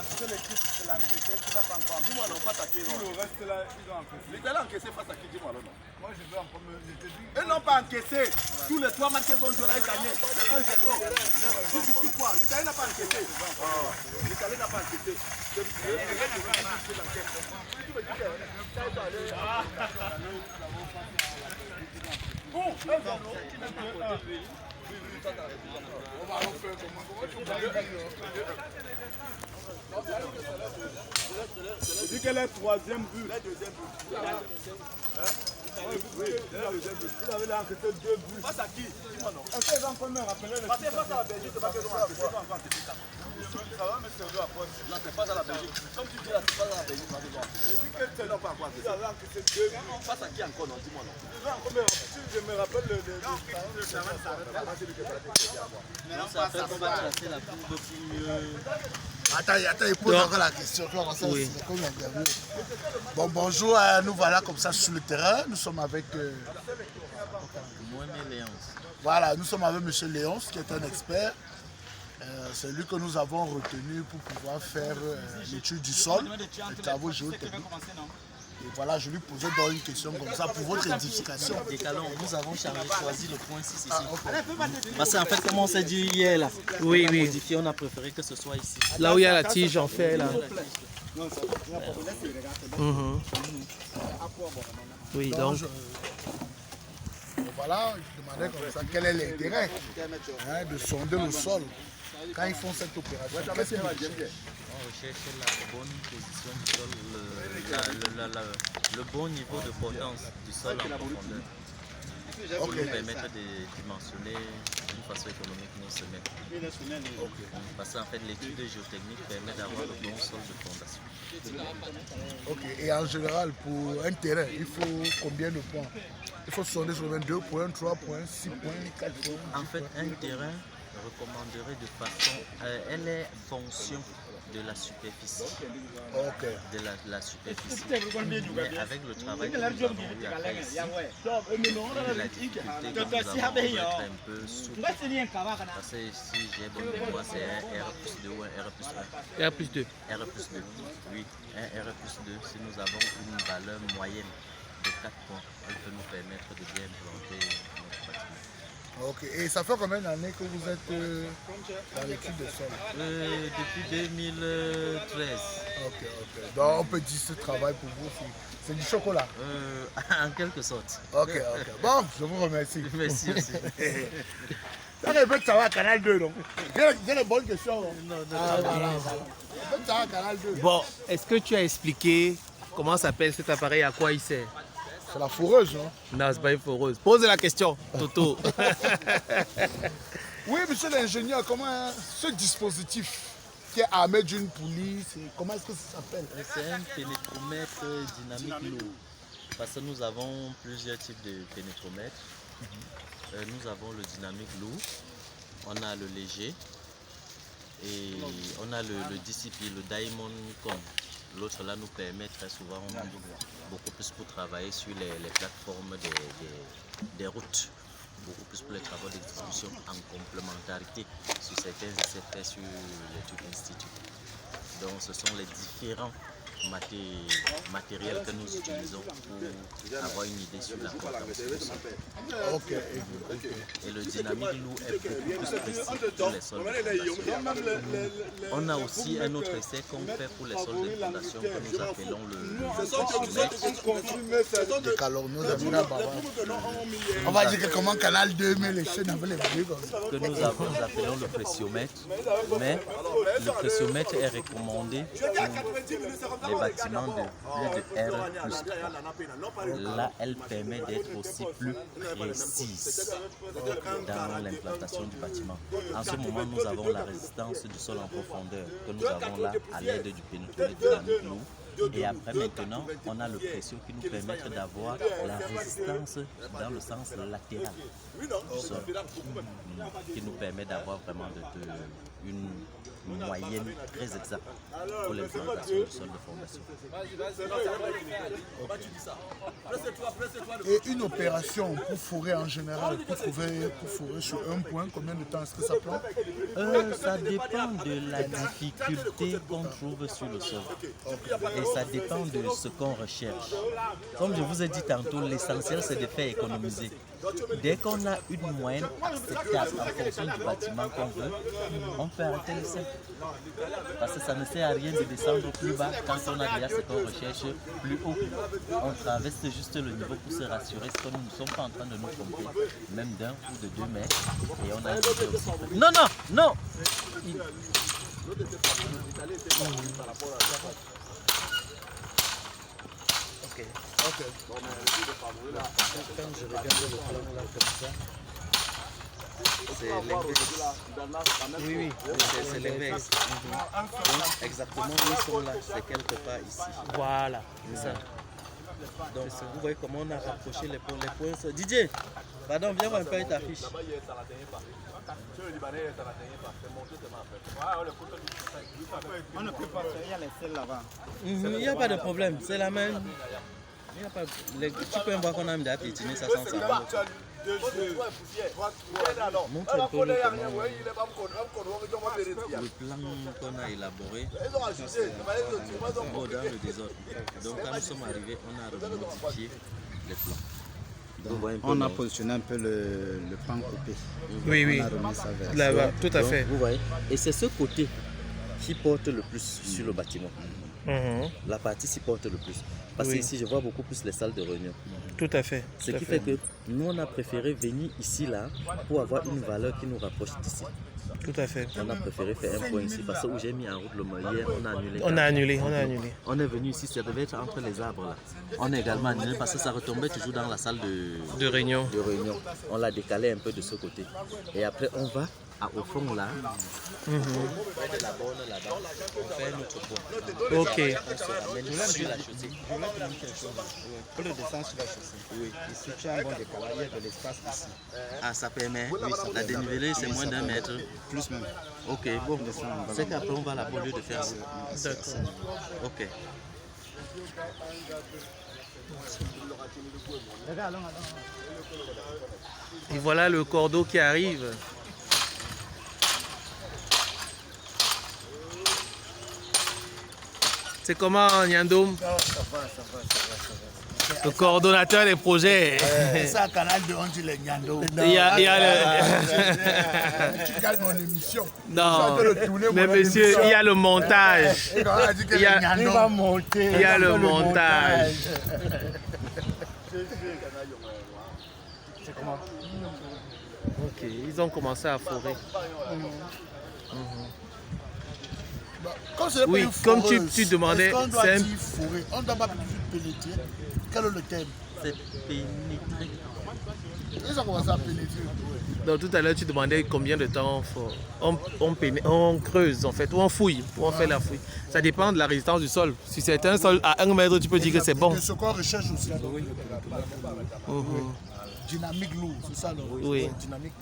c'est l'équipe, c'est l'Angleterre qui n'a pas encore. Dis-moi non, face à qui non? Tout le reste là, ils ont encaissé. L'Italie a encaissé face à qui? Dis-moi non. Moi je veux encore me. Ils n'ont pas encaissé. Tous les 3 matchs qu'ils ont joué là, ils gagné. 1-0. C'est quoi? L'Italie n'a pas encaissé. L'Italie n'a pas encaissé. Je dis qu'elle est troisième but. Le deuxième but. Oui, le deuxième but. Il avait encaissé 2 buts. Face à qui? Dis-moi non. Est-ce qu'ils vont encore me rappeler le Parce que face à la Belgique, c'est pas qu'ils ont encaissé. Ils ont encore encaissé ça. Ça va me servir après. Non, c'est pas à la Belgique. Comme tu dis là, c'est pas à la Belgique. Je dis que c'est non pas quoi. Il avait encaissé 2 buts. Face à qui encore non? Dis-moi non. Je me rappelle le. Non, ça fait qu'on va tracer la courbe pour mieux. Attends, il pose encore la question. Oui. Bon, bonjour, nous voilà comme ça sur le terrain. Nous sommes avec. Moi-même Léonce. Voilà, nous sommes avec M. Léonce, qui est un expert. C'est lui que nous avons retenu pour pouvoir faire l'étude du sol, les travaux géotechniques. Et voilà, je lui posais donc une question comme ça pour votre édification. Décalons, nous avons choisi le point 6 ici. Parce qu'en fait, comme on s'est dit hier, là, Oui, oui. modifié, on a préféré que ce soit ici. Là où il y a la tige en fait là. Oui, donc. Voilà, je demandais comme ça quel est l'intérêt de sonder le sol quand ils font cette opération. Qu'est-ce qu'ils recherchent? On recherche la bonne position du sol, le bon niveau de potence du sol en profondeur. Pour nous permettre de dimensionner d'une façon économique nos semences. Parce qu'en fait, l'étude géotechnique permet d'avoir le bon sol de fondation. Ok, et en général, pour un terrain, il faut combien de points? Il faut sonder sur 2 points, 3 points, 6 points, 4 points. En fait, un terrain recommanderait de façon. Elle est fonction de la superficie. Ok. De la superficie. Mais avec le travail que nous avons eu à faire ici, la difficulté que nous avons être un peu souple. Parce que si j'ai bonne mémoire, c'est un R plus 2 ou un R plus 1. R plus 2. R plus 2. Oui, un R plus 2. Si nous avons une valeur moyenne de 4 points, elle peut nous permettre de bien implanter notre bâtiment. Ok, et ça fait combien d'années que vous êtes dans l'étude de sol? Depuis 2013. Ok. Donc on peut dire ce travail pour vous, c'est du chocolat? En quelque sorte. Ok. Bon, je vous remercie. Merci aussi. Ça peut savoir Canal 2, non? J'ai les bonnes questions. Non. Voilà. On peut savoir Canal 2. Bon, est-ce que tu as expliqué comment s'appelle cet appareil, à quoi il sert? C'est la foreuse, non? Non, c'est pas une foreuse. Pose la question, Toto. Oui, monsieur l'ingénieur, comment ce dispositif qui est armé d'une poulie, comment est-ce que ça s'appelle? C'est un pénétromètre dynamique lourd. Parce que nous avons plusieurs types de pénétromètres. Nous avons le dynamique lourd, on a le léger et on a le DCP, le Diamond Com. L'autre là nous permet très souvent beaucoup plus pour travailler sur les plateformes des routes, beaucoup plus pour les travaux de distribution en complémentarité sur certains essais faits sur l'étude institut. Donc ce sont les différents matériels que nous utilisons pour avoir une idée sur la potence du sol. Ok. Et le dynamique lourd est beaucoup plus précis pour les sols de fondation. On a aussi un autre essai qu'on fait pour les sols de fondation que nous appelons on va dire que comment Canal 2 met les chaînes avec les bruits comme ça. Que nous appelons le pressiomètre. Mais le pressiomètre est recommandé pour les bâtiments de plus de R plus 3. Là, elle permet d'être aussi plus précise dans l'implantation du bâtiment. En ce moment, nous avons la résistance du sol en profondeur que nous avons là à l'aide du pénétromètre dynamique lourd. Et après, maintenant, on a le pression qui nous permet d'avoir la résistance dans le sens latéral du sol, qui nous permet d'avoir vraiment moyenne très exacte pour l'implantation du sol de formation. Et une opération pour fourrer en général, pour fourrer sur un point, combien de temps est-ce que ça prend? Ça dépend de la difficulté qu'on trouve sur le sol. Et ça dépend de ce qu'on recherche. Comme je vous ai dit tantôt, l'essentiel c'est de faire économiser. Dès qu'on a une moyenne acceptable en fonction du bâtiment qu'on veut, on peut arrêter le sec. Parce que ça ne sert à rien de descendre plus bas quand on a déjà ce qu'on recherche plus haut. On traverse juste le niveau pour se rassurer que nous ne sommes pas en train de nous tromper, même d'1 ou de 2 mètres. Et on a un petit aussi. Non, non, non! Ok. Quand je regarde le plan là comme ça, c'est l'inverse. Oui, c'est l'inverse. Donc exactement où ils sont là, c'est quelque part ici. Voilà, c'est ça. Donc vous voyez comment on a rapproché les points. Didier, pardon, viens voir un peu ta fiche. On ne peut pas faire, il y a les selles là-bas. Il n'y a pas de problème, c'est la même. Il y a pas, tu peux voir qu'on a mis des piétinés, ça sent ça. Montre un peu le plan qu'on a élaboré dans le désordre. Donc quand nous sommes arrivés, on a remodifié les plans. On a positionné un peu le pan coupé. Oui, oui. On a remis ça vers Là-bas, tout à Donc, fait. vous voyez, et c'est ce côté qui porte le plus sur le bâtiment. Mhm. La partie qui porte le plus. Parce Oui. qu'ici, je vois beaucoup plus les salles de réunion. Tout à fait. Ce tout à qui fait que nous, on a préféré venir ici, là, pour avoir une valeur qui nous rapproche d'ici. Tout à fait. On a préféré faire un point ici parce que où j'ai mis en route le hier, on a annulé. On a annulé, on a annulé. On est venu ici, ça devait être entre les arbres là. On a également annulé parce que ça retombait toujours dans la salle De réunion. de réunion. On l'a décalé un peu de ce côté. Et après, on va au fond là. Mhm. Près de la borne là-bas, on fait un autre point. Ok. On se ramène sur la chaussée. Je voulais te dire quelque chose. Pour le descendre sur la chaussée. Oui. Ici, tu as un bon décalage, il y a de l'espace ici. Ah, ça permet. La dénivelée, c'est moins d'1 mètre. Plus même. Ok, bon. C'est qu'après, on va là-bas au lieu de faire ça. D'accord. Ok. Et voilà le cordeau qui arrive. C'est comment, Nyandom? Le coordonnateur des projets. C'est un canal de on dit les Nyando. Il y a le... Tu calmes mon émission. Non, Je vais le tourner, mais mon monsieur, émission. il y a le montage. Et quand on a dit que Il y a- les Nyando va monter. Il y a le montage. Ok, ils ont commencé à forer. Comme ce n'est pas Oui, une comme foreuse, tu demandais, est-ce qu'on doit c'est un- dire fourrer? On ne doit pas toujours pénétrer. Quel est le thème? C'est pénétré. Ils ont commencé à pénétrer. Donc tout à l'heure, tu demandais combien de temps on creuse en fait, ou on fouille, ou on fait la fouille. Ça dépend de la résistance du sol. Si c'est un sol à 1 mètre, tu peux dire que c'est bon. Et ce qu'on recherche aussi. Mhm. Dynamique lourd, c'est ça le Oui. dynamique.